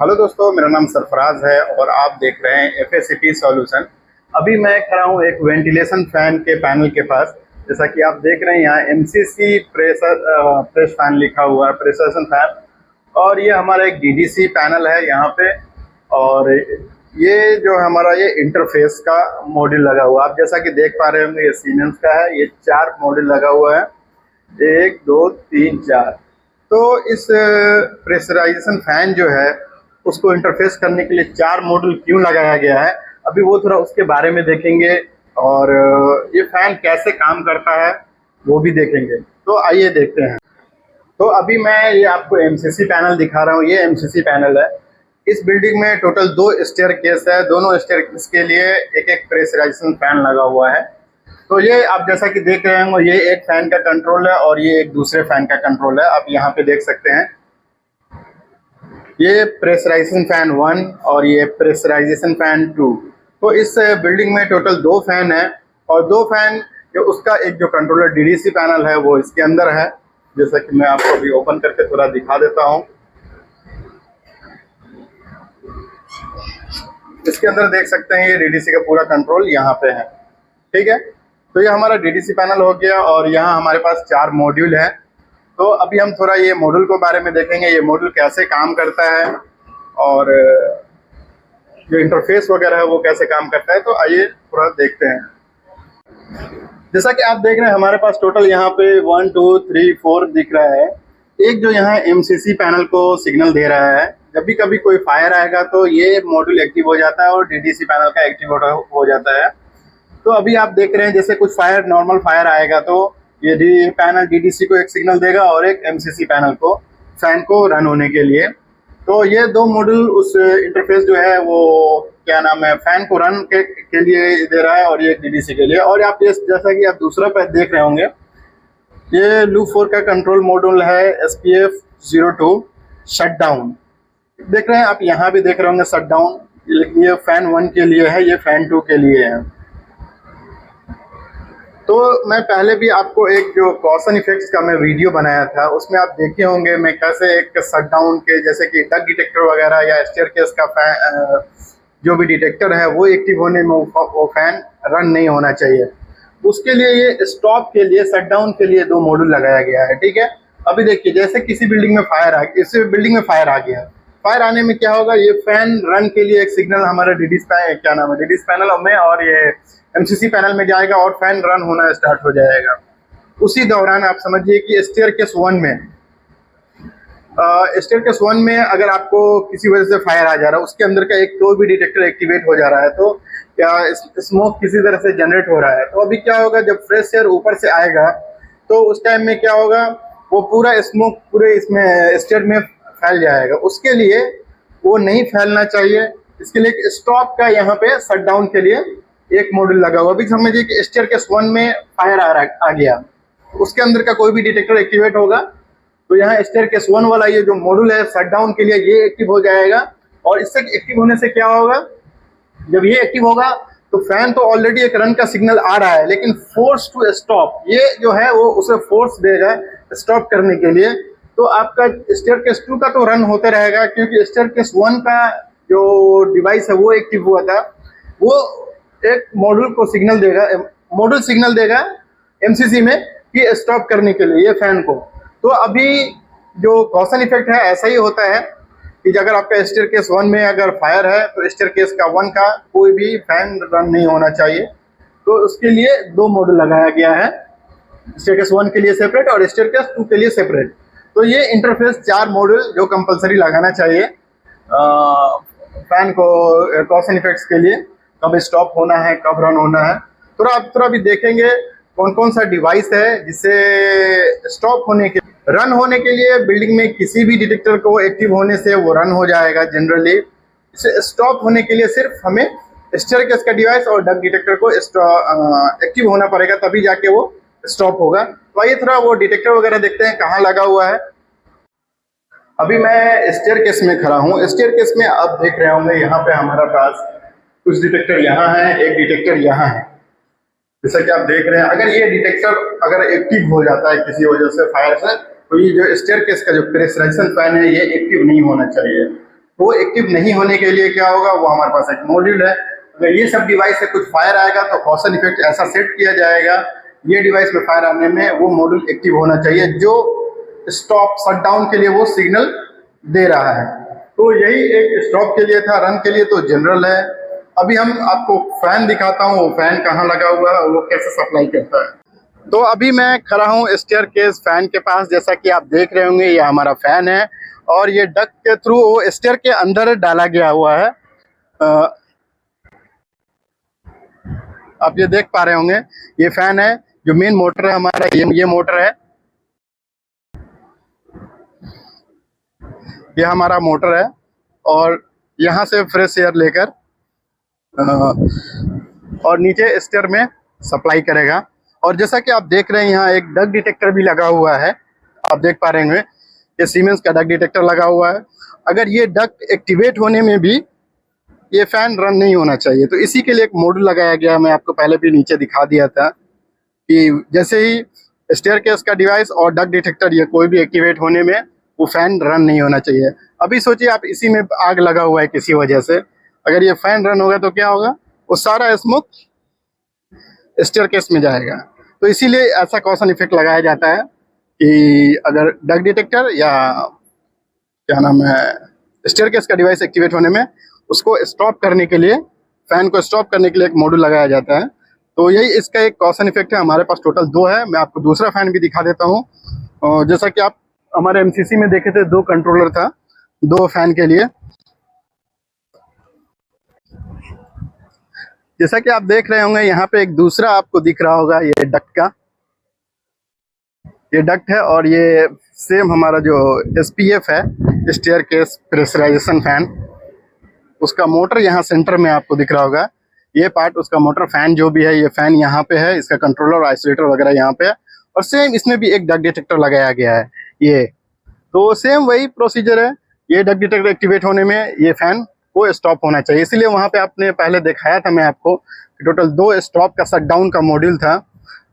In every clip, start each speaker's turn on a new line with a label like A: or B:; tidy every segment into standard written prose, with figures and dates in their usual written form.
A: Hello दोस्तों, मेरा नाम सरफराज है और आप देख रहे हैं FACT सॉल्यूशन। अभी मैं खड़ा हूँ एक वेंटिलेशन फैन के पैनल के पास। जैसा कि आप देख रहे हैं यहाँ MCC प्रेस फैन लिखा हुआ है, प्रेशराइजेशन फैन। और ये हमारा एक DDC पैनल है यहाँ पे। और ये जो हमारा ये इंटरफेस का मॉड्यूल लगा हुआ है, आप जैसा कि देख पा रहे होंगे ये सीमेंस का है। ये 4 मॉड्यूल लगा हुआ है, 1 2 3 4। तो इस प्रेशराइजेशन फैन जो है उसको इंटरफेस करने के लिए 4 मॉड्यूल क्यों लगाया गया है, अभी वो थोड़ा उसके बारे में देखेंगे। और ये फैन कैसे काम करता है वो भी देखेंगे। तो आइए देखते हैं। तो अभी मैं ये आपको MCC पैनल दिखा रहा हूँ। ये MCC पैनल है। इस बिल्डिंग में टोटल 2 स्टेयर केस है। दोनों स्टेयर केस के लिए एक प्रेशराइजेशन फैन लगा हुआ है। तो ये आप जैसा कि देख रहे होंगे, ये एक फैन का कंट्रोल है और ये एक दूसरे फैन का कंट्रोल है। आप यहाँ पे देख सकते हैं, ये प्रेशराइजेशन फैन 1 और ये प्रेशराइजेशन फैन 2। तो इस बिल्डिंग में टोटल 2 फैन है और 2 फैन जो उसका एक जो कंट्रोलर DDC पैनल है वो इसके अंदर है। जैसा कि मैं आपको अभी ओपन करके थोड़ा दिखा देता हूँ। इसके अंदर देख सकते हैं ये DDC का पूरा कंट्रोल यहाँ पे है। ठीक है, तो ये हमारा DDC पैनल हो गया और यहाँ हमारे पास 4 मॉड्यूल है। तो अभी हम थोड़ा ये मॉड्यूल के बारे में देखेंगे, ये मॉड्यूल कैसे काम करता है और जो इंटरफेस वगैरह है वो कैसे काम करता है। तो आइए थोड़ा देखते हैं। जैसा कि आप देख रहे हैं हमारे पास टोटल यहाँ पे 1 2 3 4 दिख रहा है। एक जो यहाँ MCC पैनल को सिग्नल दे रहा है, जब भी कभी कोई फायर आएगा तो ये मॉड्यूल एक्टिव हो जाता है और DDC पैनल का एक्टिव हो जाता है। तो अभी आप देख रहे हैं जैसे कुछ फायर, नॉर्मल फायर आएगा तो ये पैनल DDC को एक सिग्नल देगा और एक MCC पैनल को, फैन को रन होने के लिए। तो ये 2 मॉड्यूल उस इंटरफेस जो है वो क्या नाम है, फैन को रन के लिए दे रहा है और ये DDC के लिए। और आप जैसा कि आप दूसरा पे देख रहे होंगे, ये लूप 4 का कंट्रोल मॉड्यूल है SPF02 शट डाउन। देख रहे हैं आप, यहाँ भी देख रहे होंगे शट डाउन। ये फैन 1 के लिए है, ये फैन 2 के लिए है। तो मैं पहले भी आपको एक जो कॉशन इफेक्ट्स का मैं वीडियो बनाया था उसमें आप देखे होंगे मैं कैसे एक शट डाउन के, जैसे कि डग डिटेक्टर वगैरह या स्टेयरकेस का फैन जो भी डिटेक्टर है वो एक्टिव होने में वो फैन रन नहीं होना चाहिए। उसके लिए ये स्टॉप के लिए, शट डाउन के लिए 2 मॉड्यूल लगाया गया है। ठीक है, अभी देखिए जैसे किसी बिल्डिंग में फायर आ गया, इस बिल्डिंग में फायर आ गया, फायर आने में क्या होगा, ये फैन रन के लिए एक सिग्नल हमारा DDC पैनल में और ये MCC पैनल में जाएगा और फैन रन होना स्टार्ट हो जाएगा। उसी दौरान आप समझिए कि स्टेयरकेस 1 में अगर आपको किसी वजह से फायर आ जा रहा है, उसके अंदर का एक कोई भी डिटेक्टर एक्टिवेट हो जा रहा है, तो या स्मोक किसी तरह से जनरेट हो रहा है, तो अभी क्या होगा, जब फ्रेश एयर ऊपर से आएगा तो उस टाइम में क्या होगा, वो पूरा स्मोक पूरे इसमें स्टेयर में फैल जाएगा। उसके लिए वो नहीं फैलना चाहिए, इसके लिए स्टॉप का यहाँ पे शट डाउन के लिए एक मॉड्यूल लगा हुआ। अभी समझिए कि स्टेयरकेस 1 में फायर आ गया, उसके अंदर का कोई भी डिटेक्टर एक्टिवेट होगा तो यहाँ स्टेयरकेस 1 वाला ये जो मॉड्यूल है शट डाउन के लिए ये एक्टिव हो जाएगा। और इससे एक्टिव होने से क्या होगा, जब ये एक्टिव होगा तो फैन तो ऑलरेडी एक रन का सिग्नल आ रहा है, लेकिन फोर्स टू स्टॉप ये जो है वो उसे फोर्स देगा स्टॉप करने के लिए। तो आपका स्टेयरकेस 2 का तो रन होते रहेगा, क्योंकि स्टेयरकेस 1 का जो डिवाइस है वो एक्टिव हुआ था, वो एक मॉड्यूल को सिग्नल देगा MCC में कि स्टॉप करने के लिए ये फैन को। तो अभी जो कॉशन इफेक्ट है ऐसा ही होता है कि अगर आपका स्टेयरकेस 1 में अगर फायर है तो स्टेयरकेस का 1 का कोई भी फैन रन नहीं होना चाहिए। तो उसके लिए 2 मॉड्यूल लगाया गया है, स्टेयरकेस 1 के लिए सेपरेट और स्टेयरकेस 2 के लिए सेपरेट। तो ये इंटरफेस 4 मॉड्यूल जो कंपलसरी लगाना चाहिए फैन को कॉशन इफेक्ट्स के लिए, कब स्टॉप होना है, कब रन होना है। थोड़ा अभी देखेंगे कौन कौन सा डिवाइस है जिससे स्टॉप होने के, रन होने के लिए बिल्डिंग में किसी भी डिटेक्टर को एक्टिव होने से वो रन हो जाएगा जनरली। इसे स्टॉप होने के लिए सिर्फ हमें स्टेयरकेस का डिवाइस और डग डिटेक्टर को एक्टिव होना पड़ेगा, तभी जाके वो स्टॉप होगा। तो आइए थोड़ा वो डिटेक्टर वगैरह देखते हैं कहाँ लगा हुआ है। अभी मैं स्टेयरकेस में खड़ा हूँ। स्टेयरकेस में आप देख रहे होंगे यहाँ पे हमारा पास कुछ डिटेक्टर यहाँ है, एक डिटेक्टर यहाँ है। जैसा कि आप देख रहे हैं, अगर ये डिटेक्टर अगर एक्टिव हो जाता है किसी वजह से फायर से, तो ये जो स्टेयरकेस का जो प्रेशराइजेशन फैन है ये एक्टिव नहीं होना चाहिए। वो एक्टिव नहीं होने के लिए क्या होगा, वो हमारे पास एक मॉड्यूल है। अगर ये सब डिवाइस से कुछ फायर आएगा तो कॉशन इफेक्ट ऐसा सेट किया जाएगा, ये डिवाइस में फायर आने में वो मॉड्यूल एक्टिव होना चाहिए जो स्टॉप शट डाउन के लिए वो सिग्नल दे रहा है। तो यही एक स्टॉप के लिए था, रन के लिए तो जनरल है। अभी हम आपको फैन दिखाता हूँ, वो फैन कहाँ लगा हुआ है, वो कैसे सप्लाई करता है। तो अभी मैं खड़ा हूँ स्टेयरकेस फैन के पास। जैसा कि आप देख रहे होंगे, ये हमारा फैन है और ये डक्ट के थ्रू वो स्टेयर के अंदर डाला गया हुआ है। आप ये देख पा रहे होंगे, ये फैन है, जो मेन मोटर है हमारा, ये मोटर है, ये हमारा मोटर है और यहाँ से फ्रेश एयर लेकर और नीचे स्टेयर में सप्लाई करेगा। और जैसा कि आप देख रहे हैं, यहाँ एक डक डिटेक्टर भी लगा हुआ है, आप देख पा रहे होंगे, ये सीमेंस का डक डिटेक्टर लगा हुआ है। अगर ये डक एक्टिवेट होने में भी ये फैन रन नहीं होना चाहिए, तो इसी के लिए एक मॉड्यूल लगाया गया। मैं आपको पहले भी नीचे दिखा दिया था कि जैसे ही स्टेयरकेस का डिवाइस और डक डिटेक्टर ये कोई भी एक्टिवेट होने में वो फैन रन नहीं होना चाहिए। अभी सोचिए आप इसी में आग लगा हुआ है किसी वजह से, अगर ये फैन रन होगा तो क्या होगा, वो सारा स्मोक स्टेयरकेस में जाएगा। तो इसीलिए ऐसा कॉशन इफेक्ट लगाया जाता है कि अगर डक डिटेक्टर या क्या नाम है स्टेयरकेस का डिवाइस एक्टिवेट होने में उसको स्टॉप करने के लिए, फैन को स्टॉप करने के लिए एक मॉड्यूल लगाया जाता है। तो यही इसका एक कॉशन इफेक्ट है। हमारे पास टोटल 2 है, मैं आपको दूसरा फैन भी दिखा देता हूँ। और जैसा कि आप हमारे एमसीसी में देखे थे, 2 कंट्रोलर था 2 फैन के लिए। जैसा कि आप देख रहे होंगे, यहाँ पे एक दूसरा आपको दिख रहा होगा, ये डक्ट का, ये डक्ट है और ये सेम हमारा जो एसपीएफ है, स्टेयरकेस प्रेशराइजेशन फैन, उसका मोटर यहाँ सेंटर में आपको दिख रहा होगा। ये पार्ट उसका मोटर फैन जो भी है, ये फैन यहाँ पे है, इसका कंट्रोलर और आइसोलेटर वगैरह यहाँ पे है। और सेम इसमें भी एक डक डिटेक्टर लगाया गया है। ये तो सेम वही प्रोसीजर है, ये डक डिटेक्टर एक्टिवेट होने में ये फैन को स्टॉप होना चाहिए। इसलिए वहाँ पे आपने पहले दिखाया था मैं आपको, टोटल 2 स्टॉप का शट डाउन का मॉड्यूल था।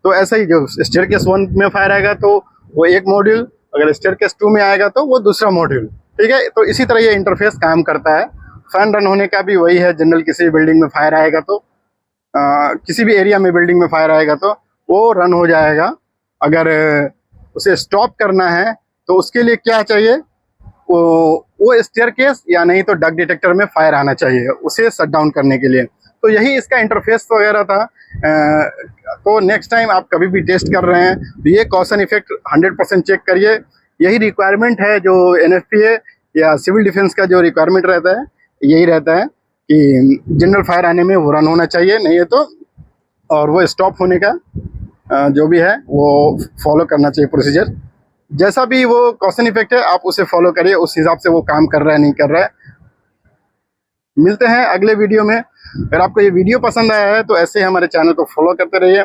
A: तो ऐसा ही जो स्टेयरकेस 1 में फायर आएगा तो वो एक मॉड्यूल, अगर स्टेयरकेस 2 में आएगा तो वो दूसरा मॉड्यूल, ठीक है। तो इसी तरह ये इंटरफेस काम करता है। फैन रन होने का भी वही है, जनरल किसी भी बिल्डिंग में फायर आएगा तो किसी भी एरिया में बिल्डिंग में फायर आएगा तो वो रन हो जाएगा। अगर उसे स्टॉप करना है तो उसके लिए क्या चाहिए, वो स्टेयरकेस या नहीं तो डक डिटेक्टर में फायर आना चाहिए उसे शट डाउन करने के लिए। तो यही इसका इंटरफेस वगैरह था। तो नेक्स्ट टाइम आप कभी भी टेस्ट कर रहे हैं तो ये कॉशन इफेक्ट 100% चेक करिए। यही रिक्वायरमेंट है जो एनएफपीए या सिविल डिफेंस का जो रिक्वायरमेंट रहता है, यही रहता है कि जनरल फायर आने में वो रन होना चाहिए, नहीं है तो और वो स्टॉप होने का जो भी है वो फॉलो करना चाहिए प्रोसीजर। जैसा भी वो कॉशन इफेक्ट है आप उसे फॉलो करिए, उस हिसाब से वो काम कर रहा है नहीं कर रहा है। मिलते हैं अगले वीडियो में। अगर आपको ये वीडियो पसंद आया है तो ऐसे ही हमारे चैनल को फॉलो करते रहिए।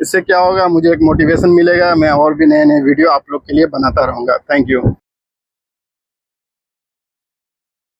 A: इससे क्या होगा, मुझे एक मोटिवेशन मिलेगा, मैं और भी नए नए वीडियो आप लोग के लिए बनाता रहूँगा। Thank you.